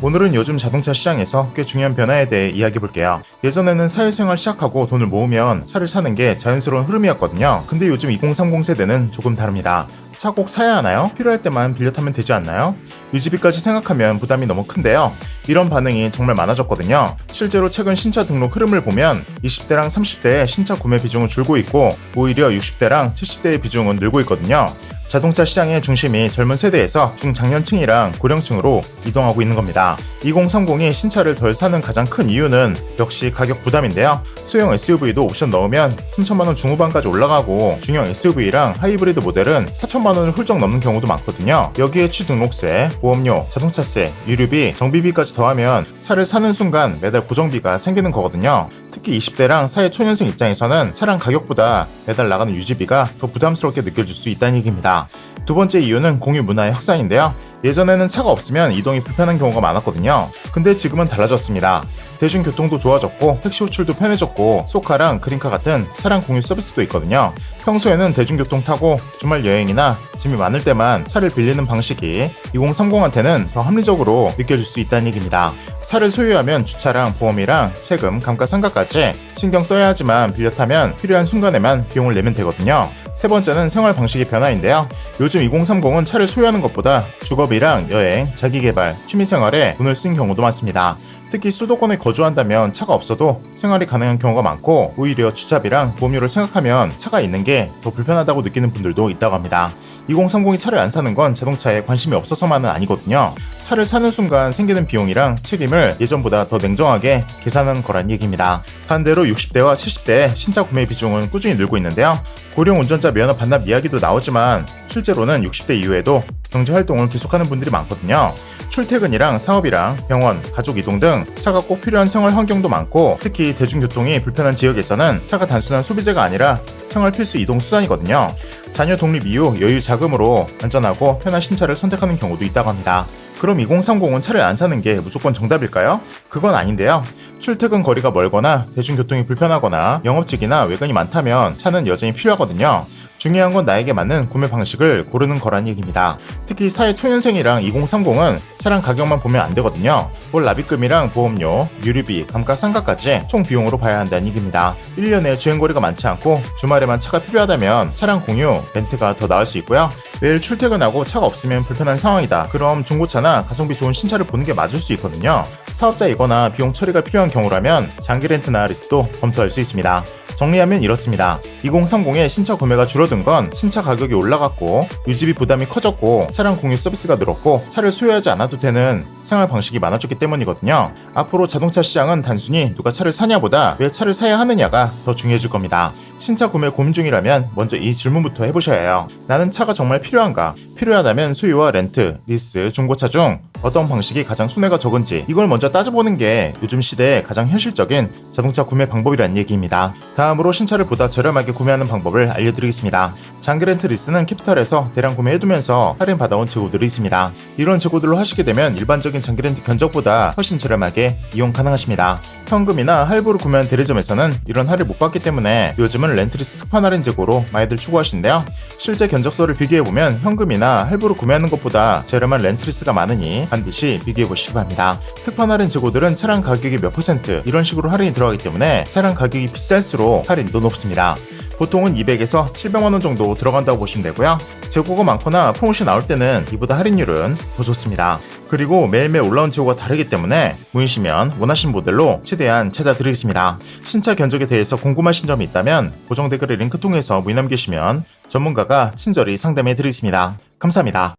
오늘은 요즘 자동차 시장에서 꽤 중요한 변화에 대해 이야기해볼게요. 예전에는 사회생활 시작하고 돈을 모으면 차를 사는 게 자연스러운 흐름이었거든요. 근데 요즘 2030 세대는 조금 다릅니다. 차 꼭 사야 하나요? 필요할 때만 빌려 타면 되지 않나요? 유지비까지 생각하면 부담이 너무 큰데요. 이런 반응이 정말 많아졌거든요. 실제로 최근 신차 등록 흐름을 보면 20대랑 30대의 신차 구매 비중은 줄고 있고 오히려 60대랑 70대의 비중은 늘고 있거든요. 자동차 시장의 중심이 젊은 세대에서 중장년층이랑 고령층으로 이동하고 있는 겁니다. 2030이 신차를 덜 사는 가장 큰 이유는 역시 가격 부담인데요. 소형 SUV도 옵션 넣으면 3천만원 중후반까지 올라가고 중형 SUV랑 하이브리드 모델은 4천만원을 훌쩍 넘는 경우도 많거든요. 여기에 취등록세, 보험료, 자동차세, 유류비, 정비비까지 더하면 차를 사는 순간 매달 고정비가 생기는 거거든요. 특히 20대랑 사회 초년생 입장에서는 차량 가격보다 매달 나가는 유지비가 더 부담스럽게 느껴질 수 있다는 얘기입니다. 두 번째 이유는 공유 문화의 확산인데요. 예전에는 차가 없으면 이동이 불편한 경우가 많았거든요. 근데 지금은 달라졌습니다. 대중교통도 좋아졌고 택시 호출도 편해졌고 소카랑 그린카 같은 차량 공유 서비스도 있거든요. 평소에는 대중교통 타고 주말 여행이나 짐이 많을 때만 차를 빌리는 방식이 2030한테는 더 합리적으로 느껴질 수 있다는 얘기입니다. 차를 소유하면 주차랑 보험이랑 세금, 감가상가까지 신경 써야 하지만 빌려 타면 필요한 순간에만 비용을 내면 되거든요. 세 번째는 생활 방식의 변화인데요. 요즘 2030은 차를 소유하는 것보다 주거비랑 여행, 자기개발, 취미생활에 돈을 쓴 경우도 많습니다. 특히 수도권에 거주한다면 차가 없어도 생활이 가능한 경우가 많고 오히려 주차비랑 보험료를 생각하면 차가 있는 게 더 불편하다고 느끼는 분들도 있다고 합니다. 2030이 차를 안 사는 건 자동차에 관심이 없어서만은 아니거든요. 차를 사는 순간 생기는 비용이랑 책임을 예전보다 더 냉정하게 계산하는 거란 얘기입니다. 반대로 60대와 70대의 신차 구매 비중은 꾸준히 늘고 있는데요. 고령 운전자 면허 반납 이야기도 나오지만 실제로는 60대 이후에도 경제활동을 계속하는 분들이 많거든요. 출퇴근이랑 사업이랑 병원, 가족 이동 등 차가 꼭 필요한 생활 환경도 많고 특히 대중교통이 불편한 지역에서는 차가 단순한 소비재가 아니라 생활 필수 이동 수단이거든요. 자녀 독립 이후 여유 자금으로 안전하고 편한 신차를 선택하는 경우도 있다고 합니다. 그럼 2030은 차를 안 사는 게 무조건 정답일까요? 그건 아닌데요. 출퇴근 거리가 멀거나 대중교통이 불편하거나 영업직이나 외근이 많다면 차는 여전히 필요하거든요. 중요한 건 나에게 맞는 구매 방식을 고르는 거란 얘기입니다. 특히 사회 초년생이랑 2030은 차량 가격만 보면 안 되거든요. 월 납입금이랑 보험료, 유류비, 감가상가까지 총 비용으로 봐야 한다는 얘기입니다. 1년에 주행거리가 많지 않고 주말에만 차가 필요하다면 차량 공유, 렌트가 더 나을 수 있고요. 매일 출퇴근하고 차가 없으면 불편한 상황이다. 그럼 중고차나 가성비 좋은 신차를 보는 게 맞을 수 있거든요. 사업자이거나 비용 처리가 필요한 경우라면 장기 렌트나 리스도 검토할 수 있습니다. 정리하면 이렇습니다. 2030의 신차 구매가 줄어든 건 신차 가격이 올라갔고 유지비 부담이 커졌고 차량 공유 서비스가 늘었고 차를 소유하지 않아도 되는 생활 방식이 많아졌기 때문이거든요. 앞으로 자동차 시장은 단순히 누가 차를 사냐보다 왜 차를 사야 하느냐가 더 중요해질 겁니다. 신차 구매 고민 중이라면 먼저 이 질문부터 해보셔야 해요. 나는 차가 정말 필요한가? 필요하다면 소유와 렌트, 리스, 중고차 중 어떤 방식이 가장 손해가 적은지 이걸 먼저 따져보는 게 요즘 시대의 가장 현실적인 자동차 구매 방법이라는 얘기입니다. 다음으로 신차를 보다 저렴하게 구매하는 방법을 알려드리겠습니다. 장기 렌트 리스는 캐피탈에서 대량 구매해두면서 할인 받아온 재고들이 있습니다. 이런 재고들로 하시게 되면 일반적인 장기 렌트 견적보다 훨씬 저렴하게 이용 가능하십니다. 현금이나 할부로 구매한 대리점에서는 이런 할인 못 받기 때문에 요즘은 렌트리스 특판 할인 재고로 많이들 추구하시는데요. 실제 견적서를 비교해보면 현금이나 할부로 구매하는 것보다 저렴한 렌트리스가 많으니 반드시 비교해보시기 바랍니다. 특판 할인 재고들은 차량 가격이 몇 % 이런 식으로 할인이 들어가기 때문에 차량 가격이 비쌀수록 할인도 높습니다. 보통은 200에서 700만원 정도 들어간다고 보시면 되고요. 재고가 많거나 프로모션 나올 때는 이보다 할인율은 더 좋습니다. 그리고 매일매일 올라온 재고가 다르기 때문에 문의시면 원하신 모델로 최대한 찾아드리겠습니다. 신차 견적에 대해서 궁금하신 점이 있다면 고정 댓글의 링크 통해서 문의 남기시면 전문가가 친절히 상담해 드리겠습니다. 감사합니다.